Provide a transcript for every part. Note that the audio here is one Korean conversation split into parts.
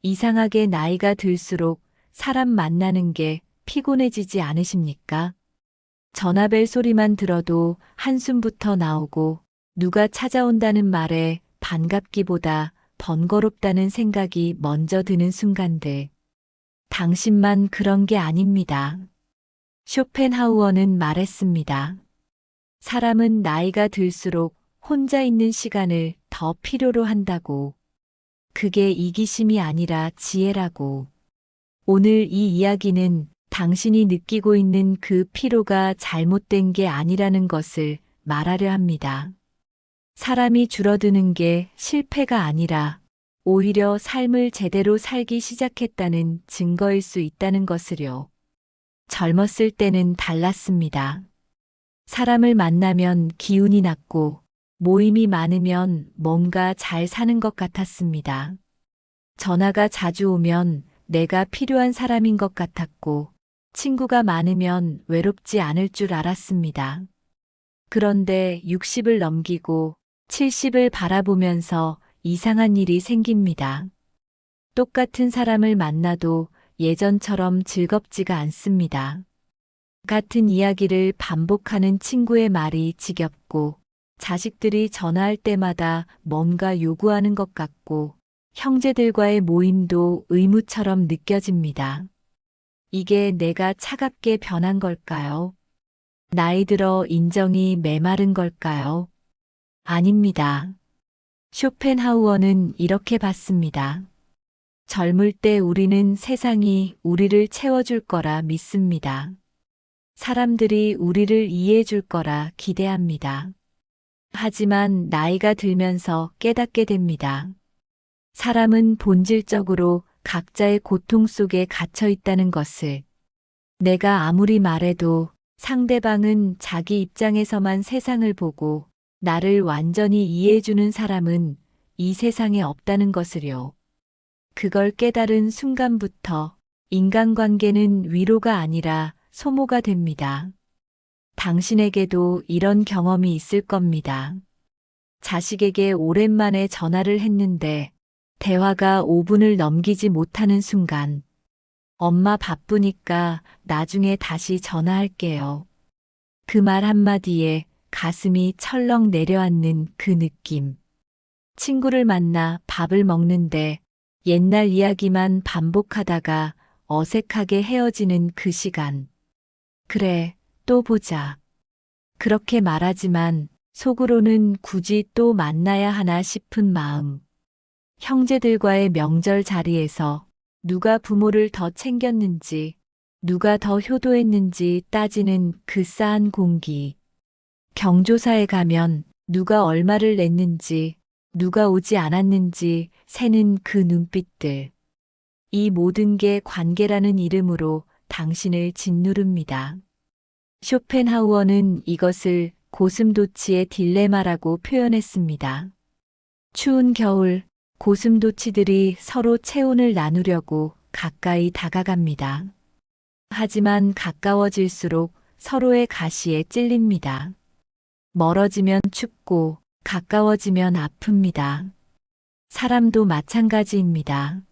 이상하게 나이가 들수록 사람 만나는 게 피곤해지지 않으십니까? 전화벨 소리만 들어도 한숨부터 나오고 누가 찾아온다는 말에 반갑기보다 번거롭다는 생각이 먼저 드는 순간들. 당신만 그런 게 아닙니다. 쇼펜하우어는 말했습니다. 사람은 나이가 들수록 혼자 있는 시간을 더 필요로 한다고. 그게 이기심이 아니라 지혜라고. 오늘 이 이야기는 당신이 느끼고 있는 그 피로가 잘못된 게 아니라는 것을 말하려 합니다. 사람이 줄어드는 게 실패가 아니라 오히려 삶을 제대로 살기 시작했다는 증거일 수 있다는 것을요. 젊었을 때는 달랐습니다. 사람을 만나면 기운이 났고 모임이 많으면 뭔가 잘 사는 것 같았습니다. 전화가 자주 오면 내가 필요한 사람인 것 같았고 친구가 많으면 외롭지 않을 줄 알았습니다. 그런데 60을 넘기고 70을 바라보면서 이상한 일이 생깁니다. 똑같은 사람을 만나도 예전처럼 즐겁지가 않습니다. 같은 이야기를 반복하는 친구의 말이 지겹고 자식들이 전화할 때마다 뭔가 요구하는 것 같고 형제들과의 모임도 의무처럼 느껴집니다. 이게 내가 차갑게 변한 걸까요? 나이 들어 인정이 메마른 걸까요? 아닙니다. 쇼펜하우어는 이렇게 봤습니다. 젊을 때 우리는 세상이 우리를 채워줄 거라 믿습니다. 사람들이 우리를 이해해 줄 거라 기대합니다. 하지만 나이가 들면서 깨닫게 됩니다. 사람은 본질적으로 각자의 고통 속에 갇혀 있다는 것을. 내가 아무리 말해도 상대방은 자기 입장에서만 세상을 보고 나를 완전히 이해해주는 사람은 이 세상에 없다는 것을요. 그걸 깨달은 순간부터 인간관계는 위로가 아니라 소모가 됩니다. 당신에게도 이런 경험이 있을 겁니다. 자식에게 오랜만에 전화를 했는데 대화가 5분을 넘기지 못하는 순간 엄마 바쁘니까 나중에 다시 전화할게요. 그 말 한마디에 가슴이 철렁 내려앉는 그 느낌. 친구를 만나 밥을 먹는데 옛날 이야기만 반복하다가 어색하게 헤어지는 그 시간. 그래, 또 보자. 그렇게 말하지만 속으로는 굳이 또 만나야 하나 싶은 마음. 형제들과의 명절 자리에서 누가 부모를 더 챙겼는지, 누가 더 효도했는지 따지는 그 싸한 공기. 경조사에 가면 누가 얼마를 냈는지, 누가 오지 않았는지 세는 그 눈빛들. 이 모든 게 관계라는 이름으로 당신을 짓누릅니다. 쇼펜하우어는 이것을 고슴도치의 딜레마라고 표현했습니다. 추운 겨울, 고슴도치들이 서로 체온을 나누려고 가까이 다가갑니다. 하지만 가까워질수록 서로의 가시에 찔립니다. 멀어지면 춥고 가까워지면 아픕니다. 사람도 마찬가지입니다.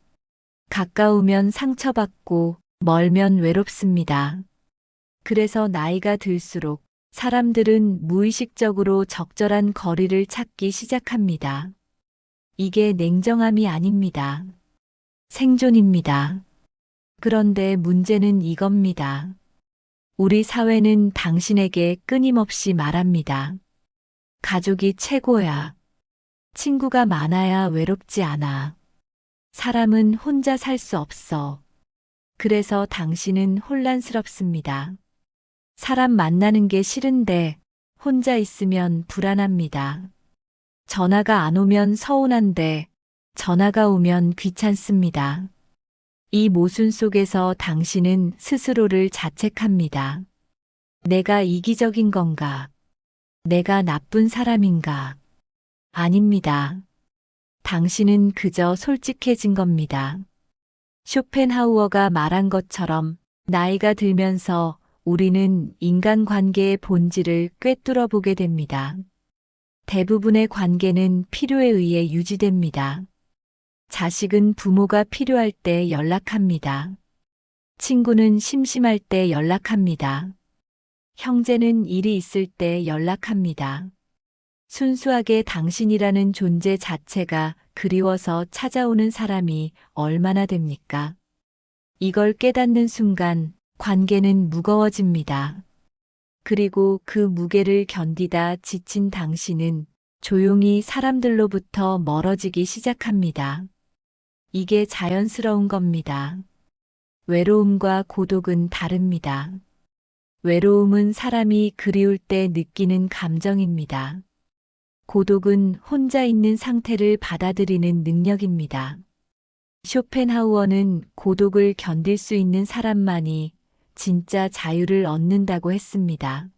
가까우면 상처받고 멀면 외롭습니다. 그래서 나이가 들수록 사람들은 무의식적으로 적절한 거리를 찾기 시작합니다. 이게 냉정함이 아닙니다. 생존입니다. 그런데 문제는 이겁니다. 우리 사회는 당신에게 끊임없이 말합니다. 가족이 최고야. 친구가 많아야 외롭지 않아. 사람은 혼자 살 수 없어. 그래서 당신은 혼란스럽습니다. 사람 만나는 게 싫은데 혼자 있으면 불안합니다. 전화가 안 오면 서운한데 전화가 오면 귀찮습니다. 이 모순 속에서 당신은 스스로를 자책합니다. 내가 이기적인 건가? 내가 나쁜 사람인가? 아닙니다. 당신은 그저 솔직해진 겁니다. 쇼펜하우어가 말한 것처럼 나이가 들면서 우리는 인간관계의 본질을 꿰뚫어 보게 됩니다. 대부분의 관계는 필요에 의해 유지됩니다. 자식은 부모가 필요할 때 연락합니다. 친구는 심심할 때 연락합니다. 형제는 일이 있을 때 연락합니다. 순수하게 당신이라는 존재 자체가 그리워서 찾아오는 사람이 얼마나 됩니까? 이걸 깨닫는 순간 관계는 무거워집니다. 그리고 그 무게를 견디다 지친 당신은 조용히 사람들로부터 멀어지기 시작합니다. 이게 자연스러운 겁니다. 외로움과 고독은 다릅니다. 외로움은 사람이 그리울 때 느끼는 감정입니다. 고독은 혼자 있는 상태를 받아들이는 능력입니다. 쇼펜하우어는 고독을 견딜 수 있는 사람만이 진짜 자유를 얻는다고 했습니다.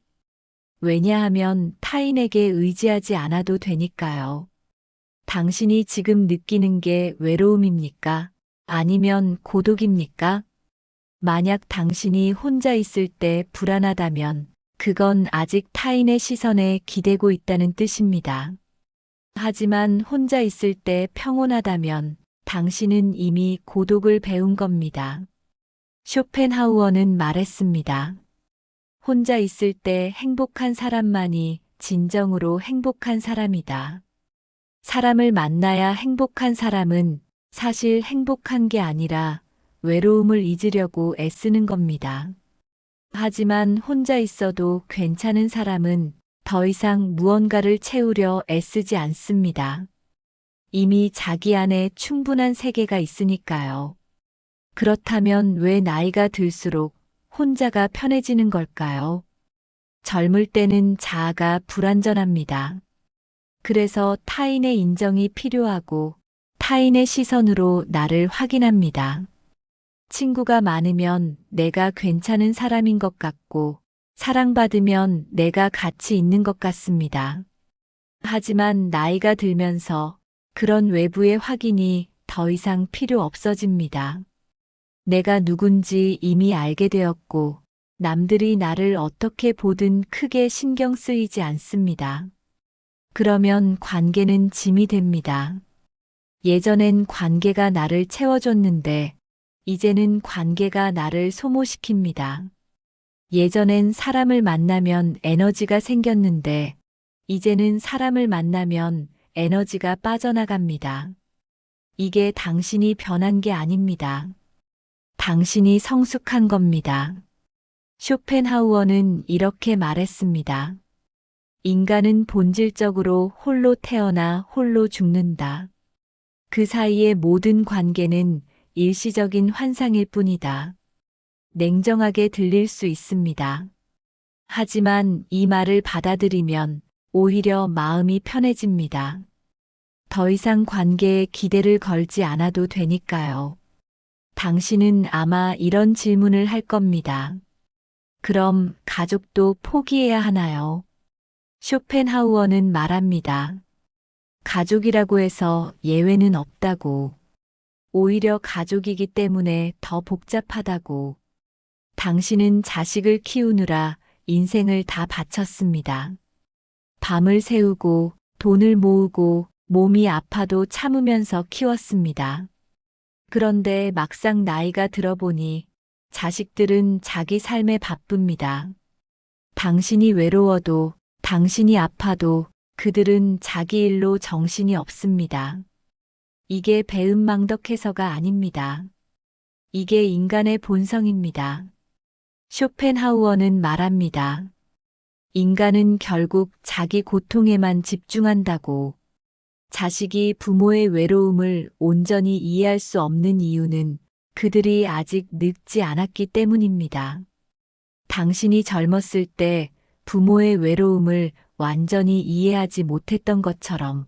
왜냐하면 타인에게 의지하지 않아도 되니까요. 당신이 지금 느끼는 게 외로움입니까? 아니면 고독입니까? 만약 당신이 혼자 있을 때 불안하다면 그건 아직 타인의 시선에 기대고 있다는 뜻입니다. 하지만 혼자 있을 때 평온하다면 당신은 이미 고독을 배운 겁니다. 쇼펜하우어는 말했습니다. 혼자 있을 때 행복한 사람만이 진정으로 행복한 사람이다. 사람을 만나야 행복한 사람은 사실 행복한 게 아니라 외로움을 잊으려고 애쓰는 겁니다. 하지만 혼자 있어도 괜찮은 사람은 더 이상 무언가를 채우려 애쓰지 않습니다. 이미 자기 안에 충분한 세계가 있으니까요. 그렇다면 왜 나이가 들수록 혼자가 편해지는 걸까요? 젊을 때는 자아가 불완전합니다. 그래서 타인의 인정이 필요하고 타인의 시선으로 나를 확인합니다. 친구가 많으면 내가 괜찮은 사람인 것 같고 사랑받으면 내가 가치 있는 것 같습니다. 하지만 나이가 들면서 그런 외부의 확인이 더 이상 필요 없어집니다. 내가 누군지 이미 알게 되었고 남들이 나를 어떻게 보든 크게 신경 쓰이지 않습니다. 그러면 관계는 짐이 됩니다. 예전엔 관계가 나를 채워줬는데 이제는 관계가 나를 소모시킵니다. 예전엔 사람을 만나면 에너지가 생겼는데 이제는 사람을 만나면 에너지가 빠져나갑니다. 이게 당신이 변한 게 아닙니다. 당신이 성숙한 겁니다. 쇼펜하우어는 이렇게 말했습니다. 인간은 본질적으로 홀로 태어나 홀로 죽는다. 그 사이의 모든 관계는 일시적인 환상일 뿐이다. 냉정하게 들릴 수 있습니다. 하지만 이 말을 받아들이면 오히려 마음이 편해집니다. 더 이상 관계에 기대를 걸지 않아도 되니까요. 당신은 아마 이런 질문을 할 겁니다. 그럼 가족도 포기해야 하나요? 쇼펜하우어는 말합니다. 가족이라고 해서 예외는 없다고. 오히려 가족이기 때문에 더 복잡하다고. 당신은 자식을 키우느라 인생을 다 바쳤습니다. 밤을 새우고 돈을 모으고 몸이 아파도 참으면서 키웠습니다. 그런데 막상 나이가 들어보니 자식들은 자기 삶에 바쁩니다. 당신이 외로워도 당신이 아파도 그들은 자기 일로 정신이 없습니다. 이게 배은망덕해서가 아닙니다. 이게 인간의 본성입니다. 쇼펜하우어는 말합니다. 인간은 결국 자기 고통에만 집중한다고. 자식이 부모의 외로움을 온전히 이해할 수 없는 이유는 그들이 아직 늙지 않았기 때문입니다. 당신이 젊었을 때 부모의 외로움을 완전히 이해하지 못했던 것처럼.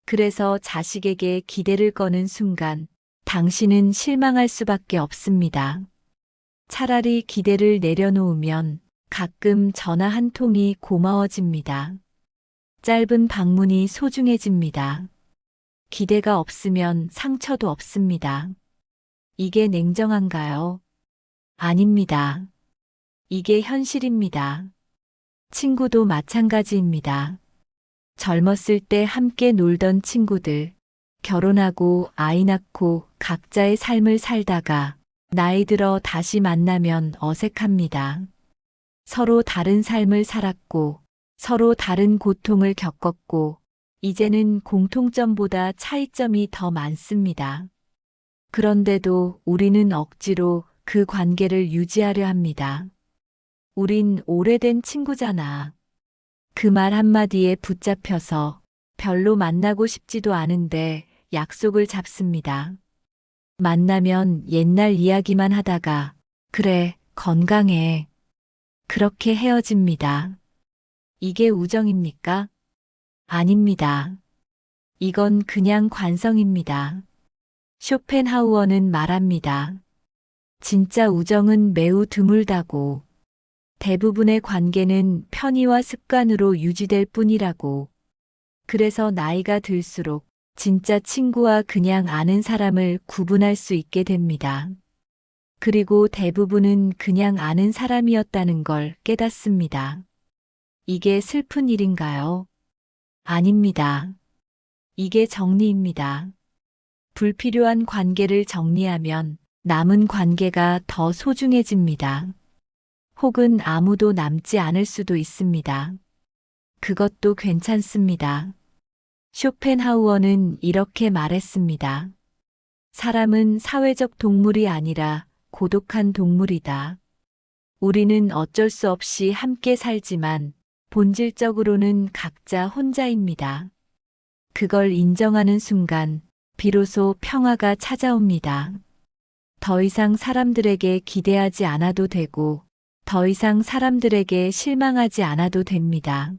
그래서 자식에게 기대를 거는 순간 당신은 실망할 수밖에 없습니다. 차라리 기대를 내려놓으면 가끔 전화 한 통이 고마워집니다. 짧은 방문이 소중해집니다. 기대가 없으면 상처도 없습니다. 이게 냉정한가요? 아닙니다. 이게 현실입니다. 친구도 마찬가지입니다. 젊었을 때 함께 놀던 친구들, 결혼하고 아이 낳고 각자의 삶을 살다가 나이 들어 다시 만나면 어색합니다. 서로 다른 삶을 살았고 서로 다른 고통을 겪었고 이제는 공통점보다 차이점이 더 많습니다. 그런데도 우리는 억지로 그 관계를 유지하려 합니다. 우린 오래된 친구잖아. 그 말 한마디에 붙잡혀서 별로 만나고 싶지도 않은데 약속을 잡습니다. 만나면 옛날 이야기만 하다가 그래, 건강해. 그렇게 헤어집니다. 이게 우정입니까? 아닙니다. 이건 그냥 관성입니다. 쇼펜하우어는 말합니다. 진짜 우정은 매우 드물다고. 대부분의 관계는 편의와 습관으로 유지될 뿐이라고. 그래서 나이가 들수록 진짜 친구와 그냥 아는 사람을 구분할 수 있게 됩니다. 그리고 대부분은 그냥 아는 사람이었다는 걸 깨닫습니다. 이게 슬픈 일인가요? 아닙니다. 이게 정리입니다. 불필요한 관계를 정리하면 남은 관계가 더 소중해집니다. 혹은 아무도 남지 않을 수도 있습니다. 그것도 괜찮습니다. 쇼펜하우어는 이렇게 말했습니다. 사람은 사회적 동물이 아니라 고독한 동물이다. 우리는 어쩔 수 없이 함께 살지만 본질적으로는 각자 혼자입니다. 그걸 인정하는 순간 비로소 평화가 찾아옵니다. 더 이상 사람들에게 기대하지 않아도 되고 더 이상 사람들에게 실망하지 않아도 됩니다.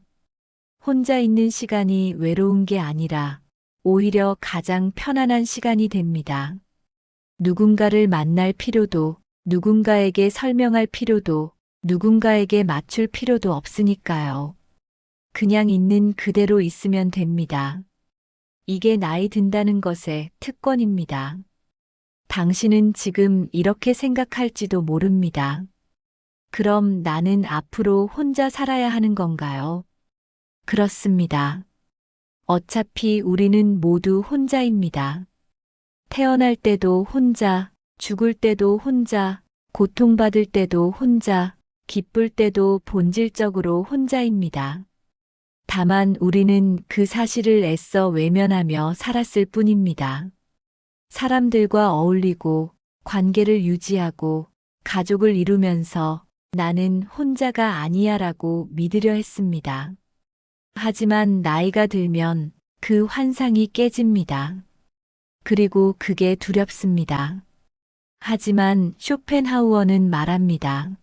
혼자 있는 시간이 외로운 게 아니라 오히려 가장 편안한 시간이 됩니다. 누군가를 만날 필요도, 누군가에게 설명할 필요도, 누군가에게 맞출 필요도 없으니까요. 그냥 있는 그대로 있으면 됩니다. 이게 나이 든다는 것의 특권입니다. 당신은 지금 이렇게 생각할지도 모릅니다. 그럼 나는 앞으로 혼자 살아야 하는 건가요? 그렇습니다. 어차피 우리는 모두 혼자입니다. 태어날 때도 혼자, 죽을 때도 혼자, 고통받을 때도 혼자, 기쁠 때도 본질적으로 혼자입니다. 다만 우리는 그 사실을 애써 외면하며 살았을 뿐입니다. 사람들과 어울리고 관계를 유지하고 가족을 이루면서 나는 혼자가 아니야라고 믿으려 했습니다. 하지만 나이가 들면 그 환상이 깨집니다. 그리고 그게 두렵습니다. 하지만 쇼펜하우어는 말합니다.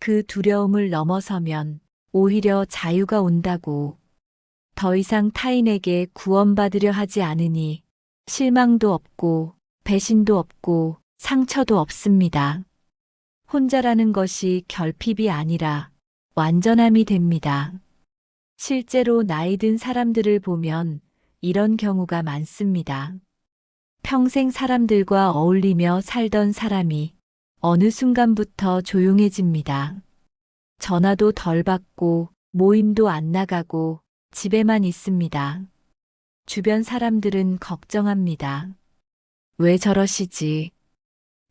그 두려움을 넘어서면 오히려 자유가 온다고. 더 이상 타인에게 구원받으려 하지 않으니 실망도 없고 배신도 없고 상처도 없습니다. 혼자라는 것이 결핍이 아니라 완전함이 됩니다. 실제로 나이 든 사람들을 보면 이런 경우가 많습니다. 평생 사람들과 어울리며 살던 사람이 어느 순간부터 조용해집니다. 전화도 덜 받고 모임도 안 나가고 집에만 있습니다. 주변 사람들은 걱정합니다. 왜 저러시지?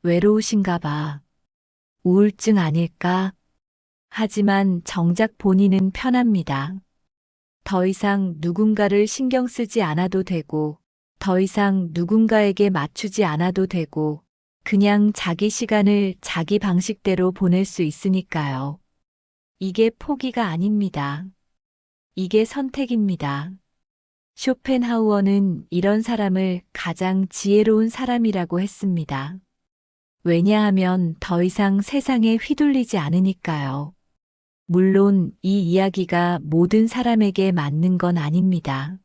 외로우신가 봐. 우울증 아닐까? 하지만 정작 본인은 편합니다. 더 이상 누군가를 신경 쓰지 않아도 되고, 더 이상 누군가에게 맞추지 않아도 되고, 그냥 자기 시간을 자기 방식대로 보낼 수 있으니까요. 이게 포기가 아닙니다. 이게 선택입니다. 쇼펜하우어는 이런 사람을 가장 지혜로운 사람이라고 했습니다. 왜냐하면 더 이상 세상에 휘둘리지 않으니까요. 물론 이 이야기가 모든 사람에게 맞는 건 아닙니다.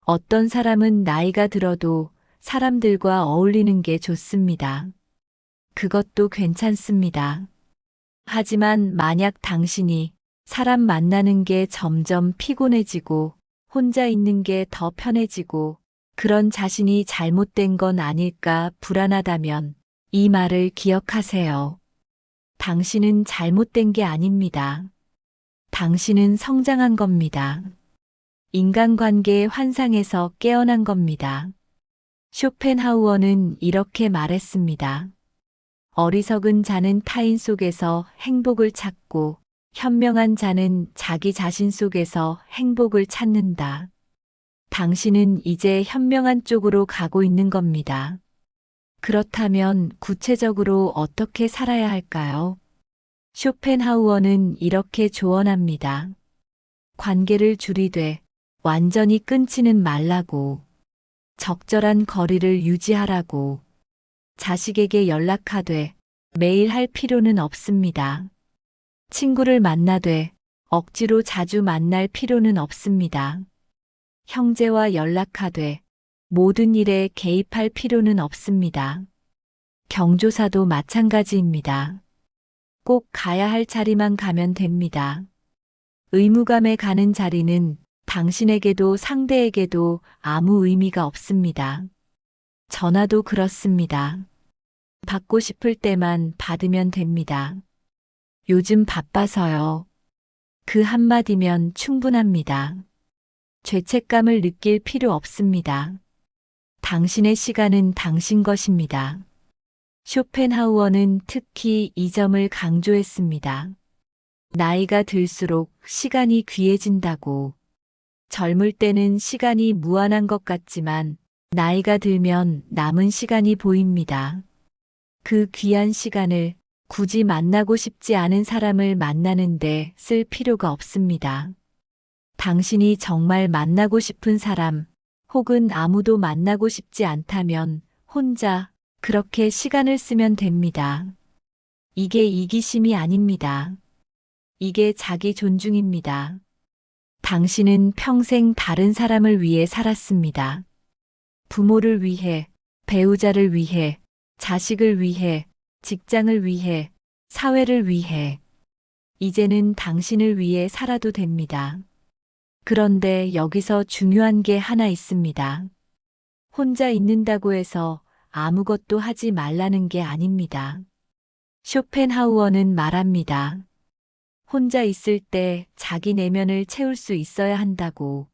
어떤 사람은 나이가 들어도 사람들과 어울리는 게 좋습니다. 그것도 괜찮습니다. 하지만 만약 당신이 사람 만나는 게 점점 피곤해지고 혼자 있는 게 더 편해지고 그런 자신이 잘못된 건 아닐까 불안하다면 이 말을 기억하세요. 당신은 잘못된 게 아닙니다. 당신은 성장한 겁니다. 인간관계의 환상에서 깨어난 겁니다. 쇼펜하우어는 이렇게 말했습니다. 어리석은 자는 타인 속에서 행복을 찾고 현명한 자는 자기 자신 속에서 행복을 찾는다. 당신은 이제 현명한 쪽으로 가고 있는 겁니다. 그렇다면 구체적으로 어떻게 살아야 할까요? 쇼펜하우어는 이렇게 조언합니다. 관계를 줄이되 완전히 끊지는 말라고. 적절한 거리를 유지하라고. 자식에게 연락하되 매일 할 필요는 없습니다. 친구를 만나되 억지로 자주 만날 필요는 없습니다. 형제와 연락하되 모든 일에 개입할 필요는 없습니다. 경조사도 마찬가지입니다. 꼭 가야 할 자리만 가면 됩니다. 의무감에 가는 자리는 당신에게도 상대에게도 아무 의미가 없습니다. 전화도 그렇습니다. 받고 싶을 때만 받으면 됩니다. 요즘 바빠서요. 그 한마디면 충분합니다. 죄책감을 느낄 필요 없습니다. 당신의 시간은 당신 것입니다. 쇼펜하우어는 특히 이 점을 강조했습니다. 나이가 들수록 시간이 귀해진다고. 젊을 때는 시간이 무한한 것 같지만 나이가 들면 남은 시간이 보입니다. 그 귀한 시간을 굳이 만나고 싶지 않은 사람을 만나는데 쓸 필요가 없습니다. 당신이 정말 만나고 싶은 사람, 혹은 아무도 만나고 싶지 않다면 혼자 그렇게 시간을 쓰면 됩니다. 이게 이기심이 아닙니다. 이게 자기 존중입니다. 당신은 평생 다른 사람을 위해 살았습니다. 부모를 위해, 배우자를 위해, 자식을 위해, 직장을 위해, 사회를 위해. 이제는 당신을 위해 살아도 됩니다. 그런데 여기서 중요한 게 하나 있습니다. 혼자 있는다고 해서 아무것도 하지 말라는 게 아닙니다. 쇼펜하우어는 말합니다. 혼자 있을 때 자기 내면을 채울 수 있어야 한다고.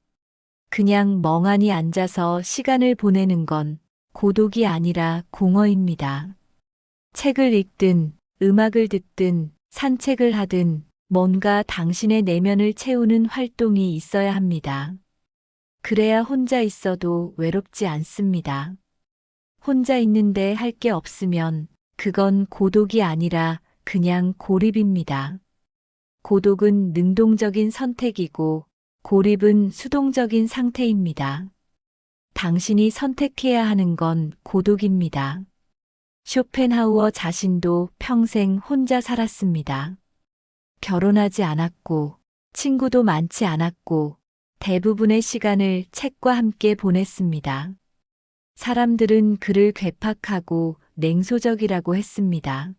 그냥 멍하니 앉아서 시간을 보내는 건 고독이 아니라 공허입니다. 책을 읽든, 음악을 듣든, 산책을 하든, 뭔가 당신의 내면을 채우는 활동이 있어야 합니다. 그래야 혼자 있어도 외롭지 않습니다. 혼자 있는데 할 게 없으면 그건 고독이 아니라 그냥 고립입니다. 고독은 능동적인 선택이고 고립은 수동적인 상태입니다. 당신이 선택해야 하는 건 고독입니다. 쇼펜하우어 자신도 평생 혼자 살았습니다. 결혼하지 않았고, 친구도 많지 않았고, 대부분의 시간을 책과 함께 보냈습니다. 사람들은 그를 괴팍하고 냉소적이라고 했습니다.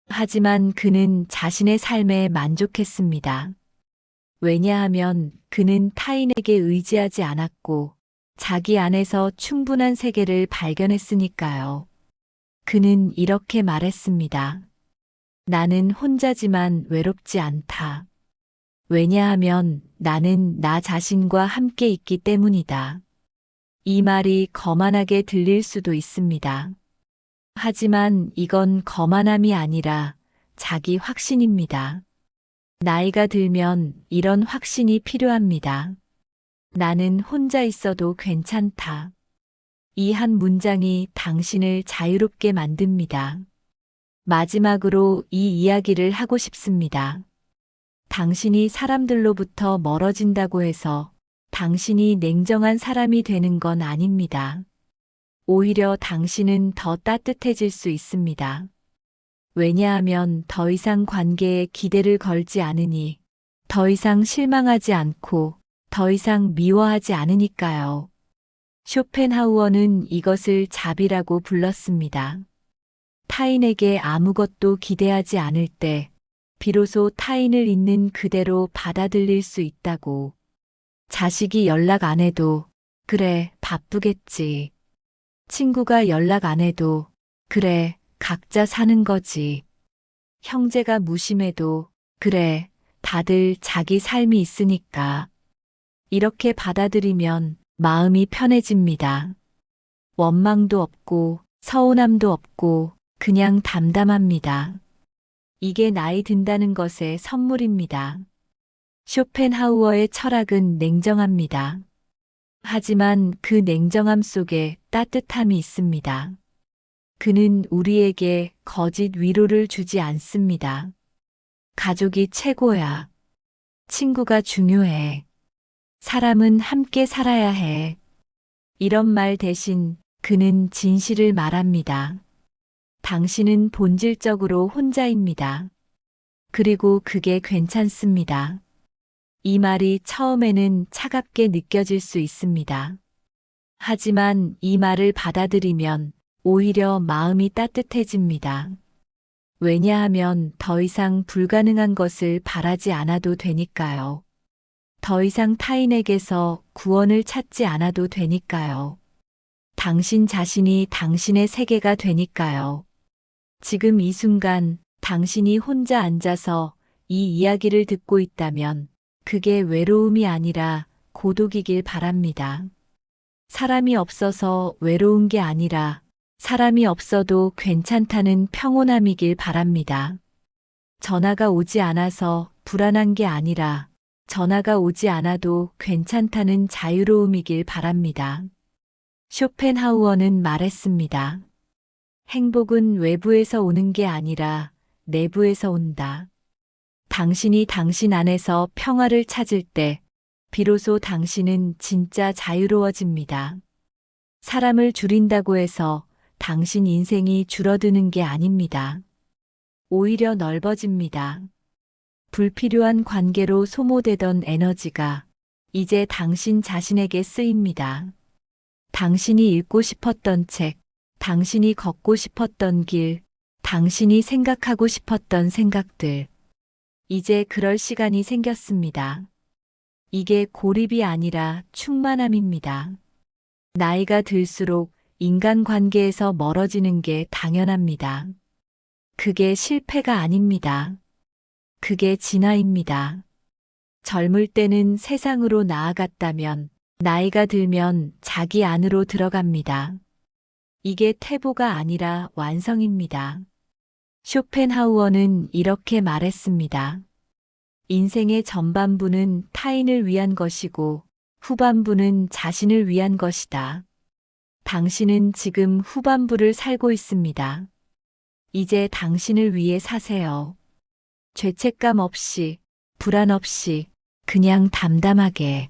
하지만 그는 자신의 삶에 만족했습니다. 왜냐하면 그는 타인에게 의지하지 않았고, 자기 안에서 충분한 세계를 발견했으니까요. 그는 이렇게 말했습니다. 나는 혼자지만 외롭지 않다. 왜냐하면 나는 나 자신과 함께 있기 때문이다. 이 말이 거만하게 들릴 수도 있습니다. 하지만 이건 거만함이 아니라 자기 확신입니다. 나이가 들면 이런 확신이 필요합니다. 나는 혼자 있어도 괜찮다. 이 한 문장이 당신을 자유롭게 만듭니다. 마지막으로 이 이야기를 하고 싶습니다. 당신이 사람들로부터 멀어진다고 해서 당신이 냉정한 사람이 되는 건 아닙니다. 오히려 당신은 더 따뜻해질 수 있습니다. 왜냐하면 더 이상 관계에 기대를 걸지 않으니, 더 이상 실망하지 않고, 더 이상 미워하지 않으니까요. 쇼펜하우어는 이것을 자비라고 불렀습니다. 타인에게 아무것도 기대하지 않을 때, 비로소 타인을 있는 그대로 받아들일 수 있다고. 자식이 연락 안 해도, 그래, 바쁘겠지. 친구가 연락 안 해도, 그래, 각자 사는 거지. 형제가 무심해도, 그래, 다들 자기 삶이 있으니까. 이렇게 받아들이면 마음이 편해집니다. 원망도 없고 서운함도 없고 그냥 담담합니다. 이게 나이 든다는 것의 선물입니다. 쇼펜하우어의 철학은 냉정합니다. 하지만 그 냉정함 속에 따뜻함이 있습니다. 그는 우리에게 거짓 위로를 주지 않습니다. 가족이 최고야. 친구가 중요해. 사람은 함께 살아야 해. 이런 말 대신 그는 진실을 말합니다. 당신은 본질적으로 혼자입니다. 그리고 그게 괜찮습니다. 이 말이 처음에는 차갑게 느껴질 수 있습니다. 하지만 이 말을 받아들이면 오히려 마음이 따뜻해집니다. 왜냐하면 더 이상 불가능한 것을 바라지 않아도 되니까요. 더 이상 타인에게서 구원을 찾지 않아도 되니까요. 당신 자신이 당신의 세계가 되니까요. 지금 이 순간 당신이 혼자 앉아서 이 이야기를 듣고 있다면 그게 외로움이 아니라 고독이길 바랍니다. 사람이 없어서 외로운 게 아니라 사람이 없어도 괜찮다는 평온함이길 바랍니다. 전화가 오지 않아서 불안한 게 아니라 전화가 오지 않아도 괜찮다는 자유로움이길 바랍니다. 쇼펜하우어는 말했습니다. 행복은 외부에서 오는 게 아니라 내부에서 온다. 당신이 당신 안에서 평화를 찾을 때 비로소 당신은 진짜 자유로워집니다. 사람을 줄인다고 해서 당신 인생이 줄어드는 게 아닙니다. 오히려 넓어집니다. 불필요한 관계로 소모되던 에너지가 이제 당신 자신에게 쓰입니다. 당신이 읽고 싶었던 책, 당신이 걷고 싶었던 길, 당신이 생각하고 싶었던 생각들. 이제 그럴 시간이 생겼습니다. 이게 고립이 아니라 충만함입니다. 나이가 들수록 인간관계에서 멀어지는 게 당연합니다. 그게 실패가 아닙니다. 그게 진화입니다. 젊을 때는 세상으로 나아갔다면 나이가 들면 자기 안으로 들어갑니다. 이게 퇴보가 아니라 완성입니다. 쇼펜하우어는 이렇게 말했습니다. 인생의 전반부는 타인을 위한 것이고 후반부는 자신을 위한 것이다. 당신은 지금 후반부를 살고 있습니다. 이제 당신을 위해 사세요. 죄책감 없이, 불안 없이, 그냥 담담하게.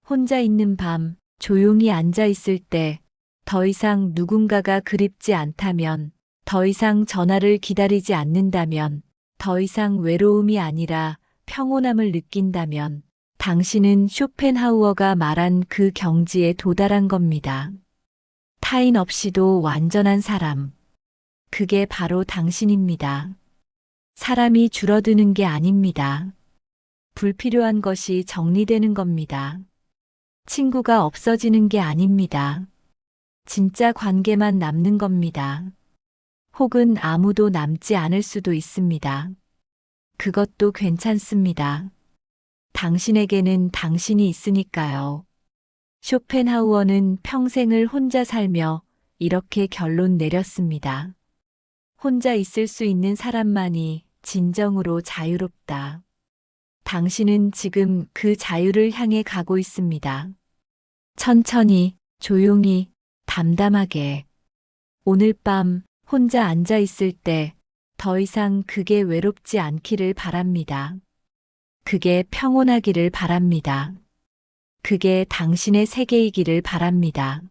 혼자 있는 밤, 조용히 앉아 있을 때, 더 이상 누군가가 그립지 않다면, 더 이상 전화를 기다리지 않는다면, 더 이상 외로움이 아니라 평온함을 느낀다면, 당신은 쇼펜하우어가 말한 그 경지에 도달한 겁니다. 타인 없이도 완전한 사람. 그게 바로 당신입니다. 사람이 줄어드는 게 아닙니다. 불필요한 것이 정리되는 겁니다. 친구가 없어지는 게 아닙니다. 진짜 관계만 남는 겁니다. 혹은 아무도 남지 않을 수도 있습니다. 그것도 괜찮습니다. 당신에게는 당신이 있으니까요. 쇼펜하우어는 평생을 혼자 살며 이렇게 결론 내렸습니다. 혼자 있을 수 있는 사람만이 진정으로 자유롭다. 당신은 지금 그 자유를 향해 가고 있습니다. 천천히, 조용히, 담담하게. 오늘 밤 혼자 앉아 있을 때 더 이상 그게 외롭지 않기를 바랍니다. 그게 평온하기를 바랍니다. 그게 당신의 세계이기를 바랍니다.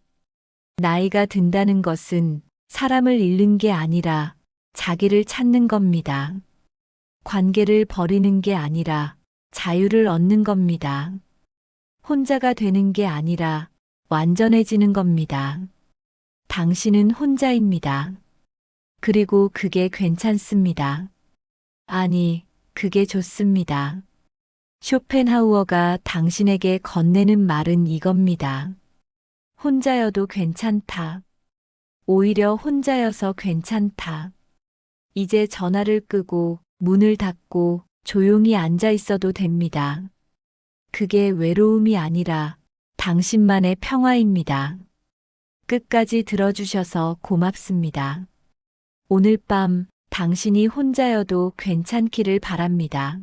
나이가 든다는 것은 사람을 잃는 게 아니라 자기를 찾는 겁니다. 관계를 버리는 게 아니라 자유를 얻는 겁니다. 혼자가 되는 게 아니라 완전해지는 겁니다. 당신은 혼자입니다. 그리고 그게 괜찮습니다. 아니, 그게 좋습니다. 쇼펜하우어가 당신에게 건네는 말은 이겁니다. 혼자여도 괜찮다. 오히려 혼자여서 괜찮다. 이제 전화를 끄고 문을 닫고 조용히 앉아 있어도 됩니다. 그게 외로움이 아니라 당신만의 평화입니다. 끝까지 들어주셔서 고맙습니다. 오늘 밤 당신이 혼자여도 괜찮기를 바랍니다.